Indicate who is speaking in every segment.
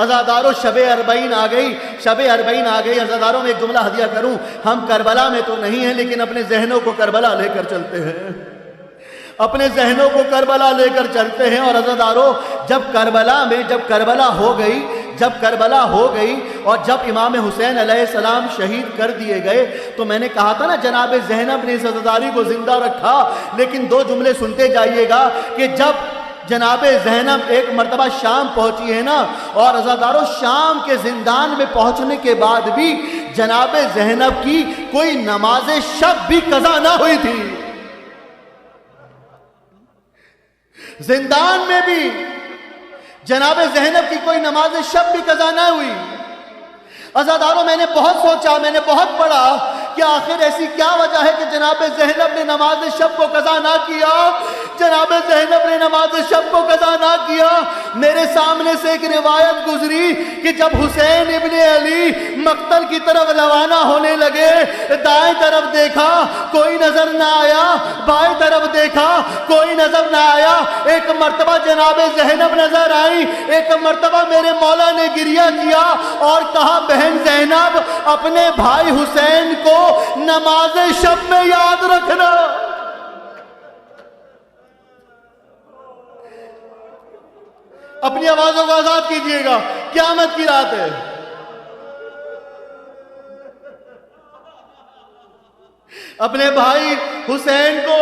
Speaker 1: عزادارو شب 40 آ گئی، شب 40 آ گئی۔ عزاداروں میں ایک جملہ ہدیہ کروں، ہم کربلا میں تو نہیں ہیں لیکن اپنے ذہنوں کو کربلا لے کر چلتے ہیں، اپنے ذہنوں کو کربلا لے کر چلتے ہیں۔ اور عزادارو جب کربلا ہو گئی اور جب امام حسین علیہ السلام شہید کر دیے گئے تو میں نے کہا تھا نا جناب زینب نے اس عزاداری کو زندہ رکھا۔ لیکن دو جملے سنتے جائیے گا کہ جب جناب زینب ایک مرتبہ شام پہنچی ہے نا، اور عزادارو شام کے زندان میں پہنچنے کے بعد بھی جناب زینب کی کوئی نماز شب بھی قضا نہ ہوئی تھی، زندان میں بھی جناب زینب کی کوئی نماز شب بھی قضا نہ ہوئی۔ عزاداروں میں نے بہت سوچا، میں نے بہت پڑھا کہ آخر ایسی کیا وجہ ہے کہ جناب زینب نے نماز شب کو قضا نہ کیا، جناب زینب نے نماز شب کو قضا نہ کیا۔ میرے سامنے سے ایک روایت گزری کہ جب حسین ابن علی مقتل کی طرف روانہ ہونے لگے، دائیں طرف دیکھا کوئی نظر نہ آیا، بائیں طرف دیکھا کوئی نظر نہ آیا۔ ایک مرتبہ جناب زینب نظر آئی، ایک مرتبہ میرے مولا نے گریہ کیا اور کہا بہن زینب اپنے بھائی حسین کو نماز شب میں یاد رکھنا۔ اپنی آوازوں کو آزاد کیجئے گا، قیامت کی رات ہے۔ اپنے بھائی حسین کو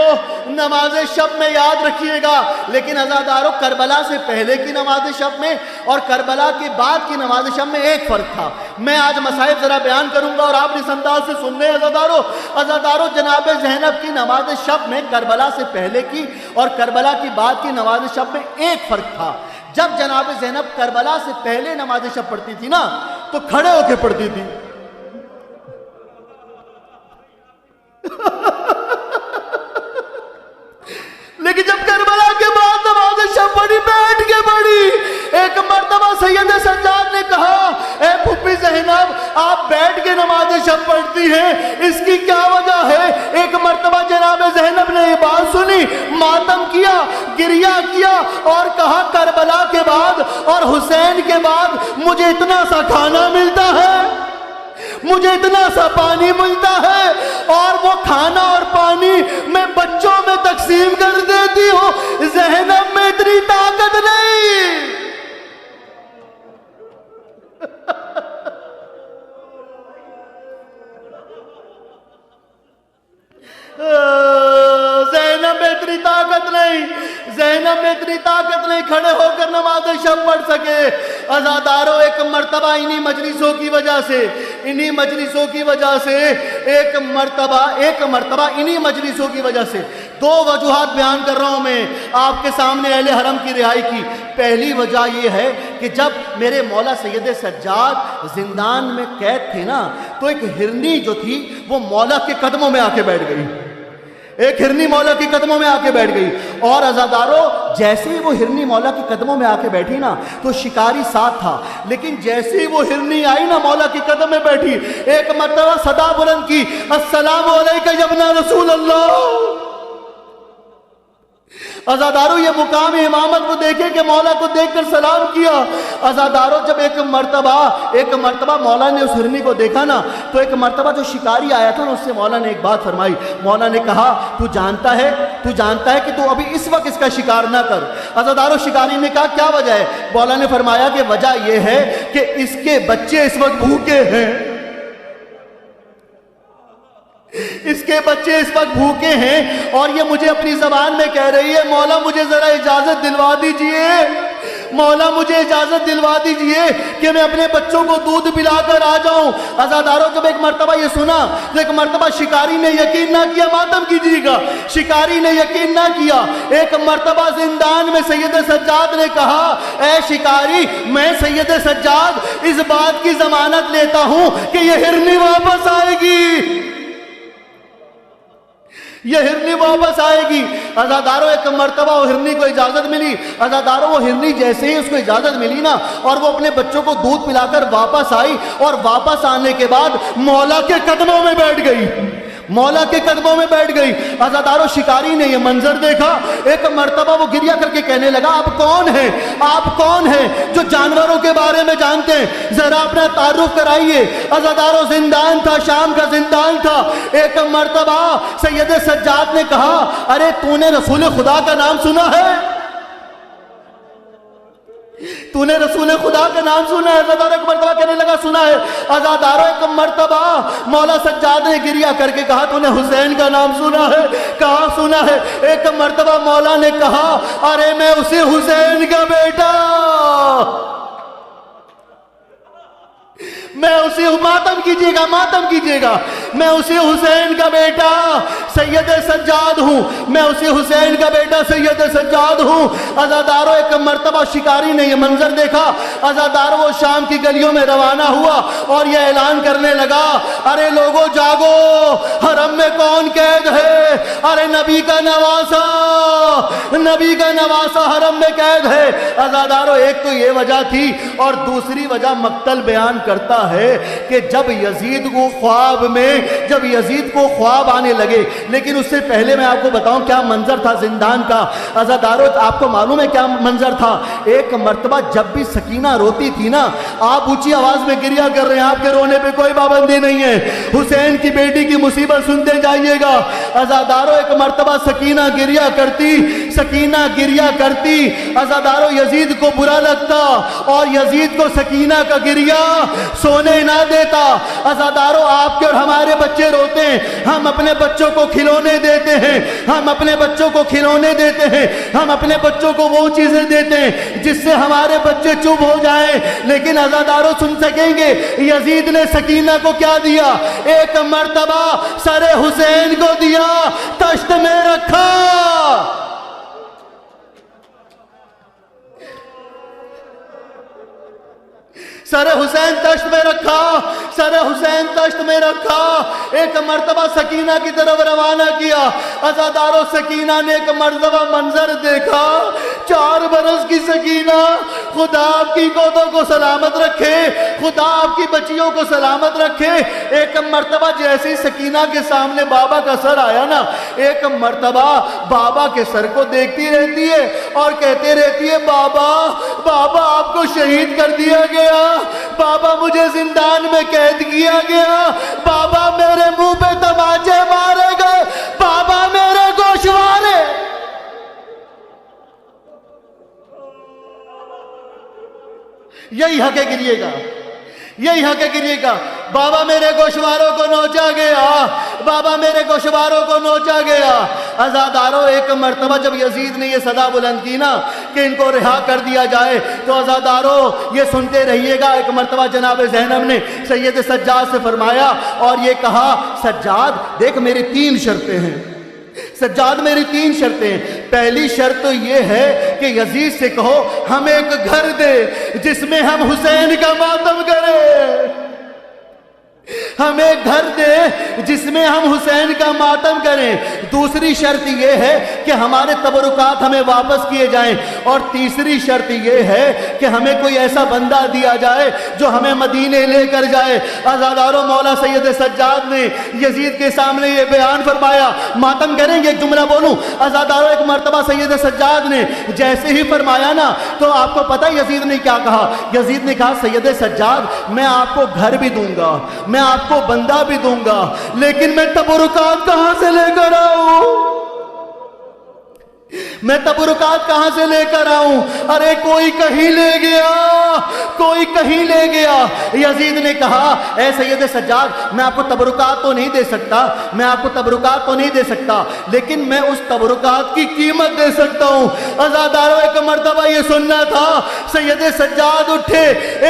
Speaker 1: نماز شب میں یاد رکھیے گا۔ لیکن عزادارو کربلا سے پہلے کی نماز شب میں اور کربلا کے بعد کی نماز شب میں ایک فرق تھا۔ میں آج مسائل ذرا بیان کروں گا اور آپ اس انداز سے سن لیں عزادارو جناب زینب کی نماز شب میں کربلا سے پہلے کی اور کربلا کی بعد کی نماز شب میں ایک فرق تھا۔ جب جناب زینب کربلا سے پہلے نماز شب پڑھتی تھی نا تو کھڑے ہو کے پڑھتی تھی، لیکن جب کربلا کے بعد نماز شب پڑھی بیٹھ کے پڑھی۔ ایک مرتبہ سید سجاد نے کہا اے پھوپھی زینب آپ بیٹھ کے نماز شب پڑھتی ہیں، اس کی کیا وجہ ہے؟ ایک مرتبہ جناب زینب نے یہ بات سنی، ماتم کیا، گریہ کیا اور کہا کربلا کے بعد اور حسین کے بعد مجھے اتنا سا کھانا ملتا ہے، مجھے اتنا سا پانی ملتا ہے اور وہ کھانا اور پانی میں بچوں میں تقسیم کر دیتی ہوں، زینب میں اتنی طاقت نہیں۔ زینب میں اتنی طاقت نہیں، زینب میں اتنی طاقت نہیں کھڑے ہو کر نماز شب پڑھ سکے۔ عزادارو ایک مرتبہ انہی مجلسوں کی وجہ سے ایک مرتبہ انہی مجلسوں کی وجہ سے دو وجوہات بیان کر رہا ہوں میں آپ کے سامنے اہل حرم کی رہائی کی۔ پہلی وجہ یہ ہے کہ جب میرے مولا سید سجاد زندان میں قید تھے نا تو ایک ہرنی جو تھی وہ مولا کے قدموں میں آ کے بیٹھ گئی، ایک ہرنی مولا کے قدموں میں آ کے بیٹھ گئی۔ اور عزادارو جیسے ہی وہ ہرنی مولا کے قدموں میں آ کے بیٹھی نا تو شکاری ساتھ تھا، لیکن جیسے ہی وہ ہرنی آئی نا مولا کے قدم میں بیٹھی، ایک مرتبہ صدا بلند کی السلام علیکہ یا ابن رسول اللہ۔ عزادارو یہ مقام امامت کو دیکھے کہ مولا کو دیکھ کر سلام کیا۔ عزادارو جب ایک مرتبہ مولا نے اس ہرنی کو دیکھا نا تو ایک مرتبہ جو شکاری آیا تھا نا اس سے مولا نے ایک بات فرمائی۔ مولا نے کہا تو جانتا ہے کہ تو ابھی اس وقت اس کا شکار نہ کر۔ عزادارو شکاری نے کہا کیا وجہ ہے؟ مولا نے فرمایا کہ وجہ یہ ہے کہ اس کے بچے اس وقت بھوکے ہیں، اس کے بچے اس وقت بھوکے ہیں اور یہ مجھے اپنی زبان میں کہہ رہی ہے مولا مجھے ذرا اجازت دلوا دیجئے، مولا مجھے اجازت دلوا دیجئے کہ میں اپنے بچوں کو دودھ پلا کر آ جاؤں۔ عزادارو جب ایک مرتبہ یہ سنا تو ایک مرتبہ شکاری نے یقین نہ کیا، ماتم کیجیے گا، شکاری نے یقین نہ کیا۔ ایک مرتبہ زندان میں سید سجاد نے کہا اے شکاری میں سید سجاد اس بات کی ضمانت لیتا ہوں کہ یہ ہرنی واپس آئے گی، یہ ہرنی واپس آئے گی۔ عزادارو ایک مرتبہ وہ ہرنی کو اجازت ملی۔ عزادارو وہ ہرنی جیسے ہی اس کو اجازت ملی نا اور وہ اپنے بچوں کو دودھ پلا کر واپس آئی اور واپس آنے کے بعد مولا کے قدموں میں بیٹھ گئی، مولا کے قدموں میں بیٹھ گئی۔ عزادارو شکاری نے یہ منظر دیکھا، ایک مرتبہ وہ گریہ کر کے کہنے لگا آپ کون ہیں؟ آپ کون ہیں جو جانوروں کے بارے میں جانتے ہیں؟ ذرا اپنا تعارف کرائیے۔ عزادارو زندان تھا، شام کا زندان تھا۔ ایک مرتبہ سید سجاد نے کہا ارے تو نے رسول خدا کا نام سنا ہے؟ تو نے رسول خدا کا نام سنا ہے؟ عزادارو ایک مرتبہ کہنے لگا سنا ہے۔ عزادارو ایک مرتبہ مولا سجاد نے گریہ کر کے کہا تو نے حسین کا نام سنا ہے؟ کہاں سنا ہے؟ ایک مرتبہ مولا نے کہا ارے میں اسی حسین کا بیٹا، میں اسی ماتم کیجئے گا، ماتم کیجئے گا، میں اسی حسین کا بیٹا سید سجاد ہوں، میں اسی حسین کا بیٹا سید سجاد ہوں۔ عزادارو ایک مرتبہ شکاری نے یہ منظر دیکھا۔ عزادارو وہ شام کی گلیوں میں روانہ ہوا اور یہ اعلان کرنے لگا ارے لوگوں جاگو، حرم میں کون قید ہے؟ ارے نبی کا نواسہ، نبی کا نواسہ حرم میں قید ہے۔ عزادارو ایک تو یہ وجہ تھی اور دوسری وجہ مقتل بیان کرتا ہے کہ جب یزید کو خواب میں، جب یزید کو خواب آنے لگے، لیکن اس سے پہلے میں آپ کو بتاؤں کیا منظر تھا زندان کا۔ عزادارو آپ کو معلوم ہے کیا منظر تھا؟ ایک مرتبہ جب بھی سکینہ روتی تھی نا، آپ اونچی آواز میں گریہ کر رہے ہیں، آپ کے رونے پہ کوئی پابندی نہیں ہے، حسین کی بیٹی کی مصیبت سنتے جائیے گا۔ عزادارو ایک مرتبہ سکینہ گریہ کرتی، سکینہ گریہ کرتی، عزادارو یزید کو برا لگتا اور یزید کو سکینہ کا گریہ سونے نہ دیتا۔ عزادارو آپ کے اور ہمارے بچے روتے ہیں، ہم اپنے بچوں کو کھلونے دیتے ہیں، ہم اپنے بچوں کو کھلونے دیتے ہیں، ہم اپنے بچوں کو وہ چیزیں دیتے ہیں جس سے ہمارے بچے چپ ہو جائیں، لیکن عزادارو سن سکیں گے یزید نے سکینہ کو کیا دیا؟ ایک مرتبہ سر حسین کو دیا، تشت میں رکھا۔ سر حسین تشت میں رکھا، سر حسین تشت میں رکھا، ایک مرتبہ سکینہ کی طرف روانہ کیا۔ عزادارو سکینہ نے ایک مرتبہ منظر دیکھا، 4 برس کی سکینہ، خدا آپ کی گودوں کو سلامت رکھے، خدا آپ کی بچیوں کو سلامت رکھے۔ ایک مرتبہ جیسی سکینہ کے سامنے بابا کا سر آیا نا، ایک مرتبہ بابا کے سر کو دیکھتی رہتی ہے اور کہتے رہتی ہے بابا، بابا آپ کو شہید کر دیا گیا، بابا مجھے زندان میں قید کیا گیا، بابا میرے منہ پہ تماچے مارے گئے، بابا میرے گوشوارے۔ یہی حق ہے گریے گا، یہی حق ہے گریے گا، بابا میرے گوشواروں کو نوچا گیا، بابا میرے گوشواروں کو نوچا گیا۔ عزادارو ایک مرتبہ جب یزید نے یہ صدا بلند کی نا کہ ان کو رہا کر دیا جائے، تو عزادارو یہ سنتے رہیے گا، ایک مرتبہ جناب زینب نے سید سجاد سے فرمایا اور یہ کہا سجاد دیکھ میری 3 شرطیں ہیں، سجاد میری 3 شرطیں ہیں۔ پہلی شرط تو یہ ہے کہ یزید سے کہو ہمیں ایک گھر دے جس میں ہم حسین کا ماتم کریں، ہمیں گھر دے جس میں ہم حسین کا ماتم کریں۔ دوسری شرط یہ ہے کہ ہمارے تبرکات ہمیں واپس کیے جائیں، اور تیسری شرط یہ ہے کہ ہمیں کوئی ایسا بندہ دیا جائے جو ہمیں مدینے لے کر جائے۔ عزادارو مولا سید سجاد نے یزید کے سامنے یہ بیان فرمایا، ماتم کریں گے، ایک جملہ بولوں۔ عزادارو ایک مرتبہ سید سجاد نے جیسے ہی فرمایا نا تو آپ کو پتہ یزید نے کیا کہا؟ یزید نے کہا سید سجاد میں آپ کو گھر بھی دوں گا، میں آپ کو بندہ بھی دوں گا، لیکن میں تبرکات کہاں سے لے کر آؤں؟ میں تبرکات کہاں سے لے کر آؤں؟ ارے کوئی کہیں لے گیا، کوئی کہیں لے گیا۔ یزید نے کہا اے سید سجاد میں آپ کو تبرکات تو نہیں دے سکتا، میں آپ کو تبرکات تو نہیں دے سکتا، لیکن میں اس تبرکات کی قیمت دے سکتا ہوں۔ عزادارو ایک مرتبہ یہ سننا تھا، سید سجاد اٹھے،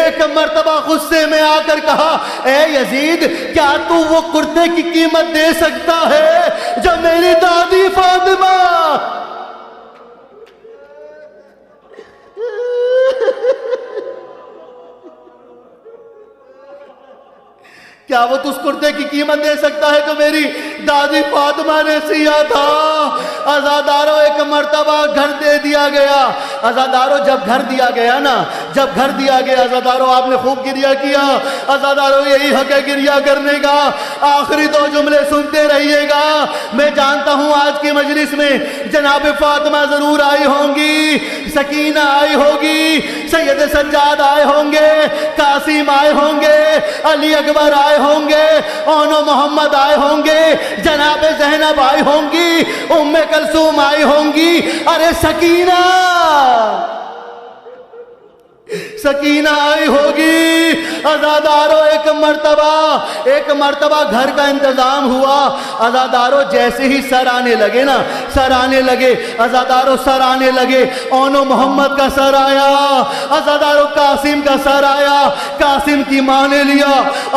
Speaker 1: ایک مرتبہ غصے میں آ کر کہا اے یزید کیا تو وہ کرتے کی قیمت دے سکتا ہے جو میری دادی فاطمہ کیا وہ تو اس کرتے کی قیمت دے سکتا ہے جو میری دادی فاطمہ نے سیا تھا؟ عزادارو ایک مرتبہ گھر دے دیا گیا۔ عزادارو جب گھر دیا گیا نا جب گھر دیا گیا عزادارو آپ نے خوب گریہ کیا. عزادارو یہی حق ہے گریہ کرنے کا. آخری 2 جملے سنتے رہیے گا. میں جانتا ہوں آج کی مجلس میں جناب فاطمہ ضرور آئی ہوں گی, سکینہ آئی ہوگی, سید سجاد آئے ہوں گے, قاسم آئے ہوں گے, علی اکبر آئے ہوں گے, اونو محمد آئے ہوں گے, جناب زینب آئی ہوں گی, ام کلثوم آئی ہوں گی. ارے سکینہ سکینہ آئی ہوگی. عزادارو ایک مرتبہ گھر کا انتظام ہوا. عزادارو جیسے ہی سر آنے لگے نا, سر آنے لگے عزادارو, سر آنے لگے. اونو محمد کا سر آیا, عزادارو قاسم کا سر آیا, قاسم کی ماں نے لیا.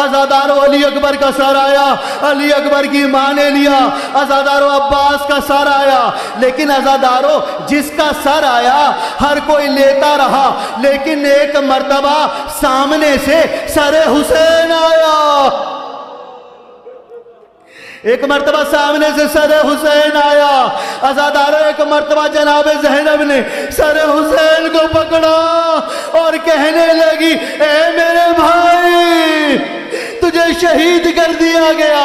Speaker 1: عزادارو علی اکبر کا سر آیا, علی اکبر کی ماں نے لیا. عزادارو عباس کا سر آیا. لیکن عزادارو جس کا سر آیا ہر کوئی لیتا رہا, لیکن ایک مرتبہ سامنے سے سر حسین آیا. ایک مرتبہ سامنے سے سر حسین آیا. عزادارو ایک مرتبہ جناب زینب نے سر حسین کو پکڑا اور کہنے لگی اے میرے بھائی تجھے شہید کر دیا گیا.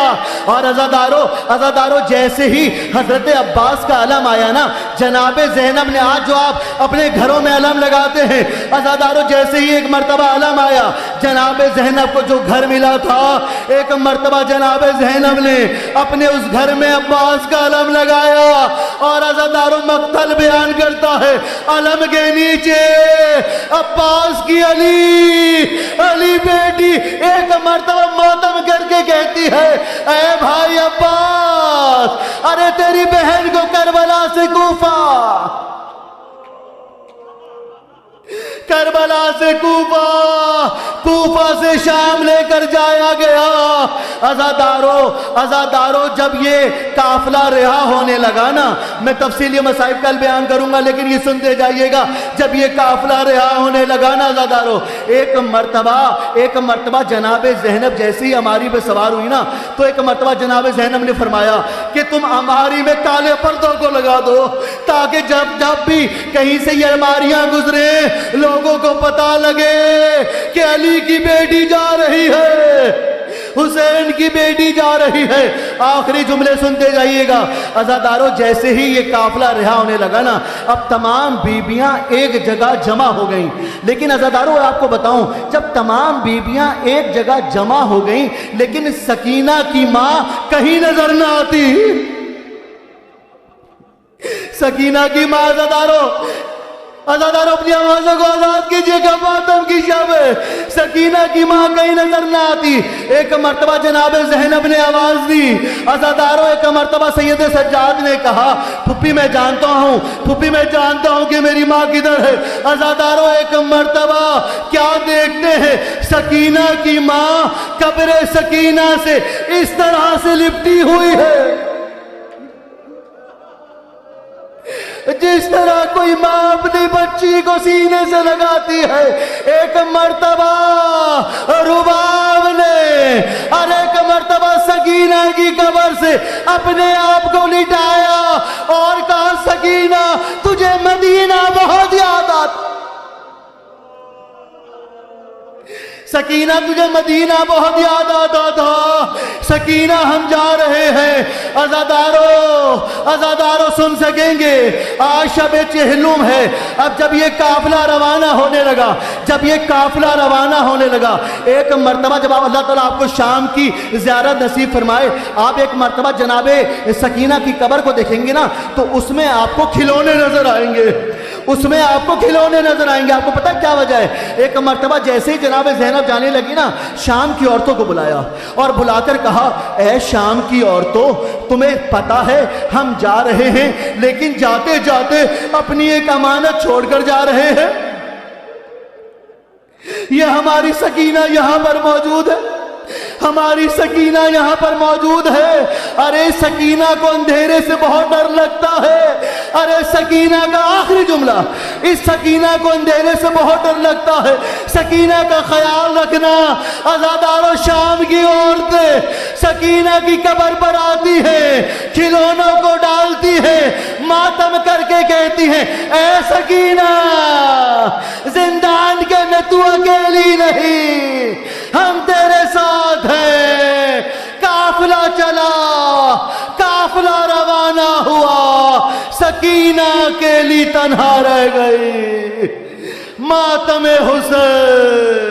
Speaker 1: اور عزادارو جیسے ہی حضرت عباس کا علم آیا نا, جناب زینب نے آج جو آپ اپنے گھروں میں علم لگاتے ہیں, عزادارو جیسے ہی ایک مرتبہ علم آیا جناب زینب کو جو گھر ملا تھا, ایک مرتبہ جناب زینب نے اپنے اس گھر میں عباس کا علم لگایا. اور عزادارو مقتل بیان کرتا ہے, علم کے نیچے عباس کی علی بیٹی ایک مرتبہ ماتم کر کے کہتی ہے اے بھائی عباس, ارے تیری بہن کو کربلا سے کربلا سے کوفہ سے شام لے کر جایا گیا. عزادارو جب یہ قافلہ رہا ہونے لگا نا, میں تفصیلی مسائل کل بیان کروں گا لیکن یہ سنتے جائیے گا. جب یہ قافلہ رہا ہونے لگا نا عزادارو, ایک مرتبہ جناب زینب جیسی ہماری پہ سوار ہوئی نا, تو ایک مرتبہ جناب زینب نے فرمایا کہ تم ہماری میں کالے پردوں کو لگا دو تاکہ جب بھی کہیں سے یہ الماریاں گزرے لوگوں کو پتا لگے کہ علی کی بیٹی جا رہی ہے, حسین کی بیٹی جا رہی ہے. آخری جملے سنتے جائیے گا. عزادارو جیسے ہی یہ قافلہ رہا ہونے لگا نا, اب تمام بیبیاں ایک جگہ جمع ہو گئیں. لیکن عزادارو آپ کو بتاؤں, جب تمام بیبیاں ایک جگہ جمع ہو گئیں لیکن سکینہ کی ماں کہیں نظر نہ آتی. سکینہ کی ماں عزادارو اپنی آوازوں کو آزاد کیجئے گا, ماتم کی شب ہے. سکینہ کی ماں کہیں نظر نہ آتی. ایک مرتبہ جناب زینب نے آواز دی. عزادارو ایک مرتبہ سید سجاد نے کہا پھپھی میں جانتا ہوں کہ میری ماں کدھر ہے. عزادارو ایک مرتبہ کیا دیکھتے ہیں, سکینہ کی ماں قبر سکینہ سے اس طرح سے لپٹی ہوئی ہے جس طرح کوئی ماں اپنی بچی کو سینے سے لگاتی ہے. ایک مرتبہ رباب نے اور ایک مرتبہ سکینہ کی قبر سے اپنے آپ کو لٹایا اور کہا سکینہ تجھے مدینہ بہت یاد آتا, سکینہ تجھے مدینہ بہت یاد آتا تھا. سکینہ ہم جا رہے ہیں. عزادارو سن سکیں گے, آج شب چہلم ہے. اب جب یہ قافلہ روانہ ہونے لگا ایک مرتبہ جب اللہ تعالیٰ آپ کو شام کی زیارت نصیب فرمائے, آپ ایک مرتبہ جناب سکینہ کی قبر کو دیکھیں گے نا تو اس میں آپ کو کھلونے نظر آئیں گے. آپ کو پتہ کیا وجہ ہے؟ ایک مرتبہ جیسے ہی جناب زینب جانے لگی نا, شام کی عورتوں کو بلایا اور بلا کر کہا اے شام کی عورتوں, تمہیں پتا ہے ہم جا رہے ہیں لیکن جاتے جاتے اپنی ایک امانت چھوڑ کر جا رہے ہیں. یہ ہماری سکینہ یہاں پر موجود ہے, ہماری سکینہ یہاں پر موجود ہے. ارے سکینہ کو اندھیرے سے بہت ڈر لگتا ہے. ارے سکینہ کا آخری جملہ, اس سکینہ کو اندھیرے سے بہت ڈر لگتا ہے, سکینہ کا خیال رکھنا. عزادارو شام کی عورتیں سکینہ کی قبر پر آتی ہیں, کھلونوں کو ڈالتی ہیں, ماتم کر کے کہتی ہیں اے سکینہ زندان کے میں تو اکیلی نہیں، ہم تیرے ساتھ ہیں۔ قافلہ چلا، قافلہ روانہ ہوا، سکینہ اکیلی تنہا رہ گئی۔ ماتم حسین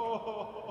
Speaker 2: Oh.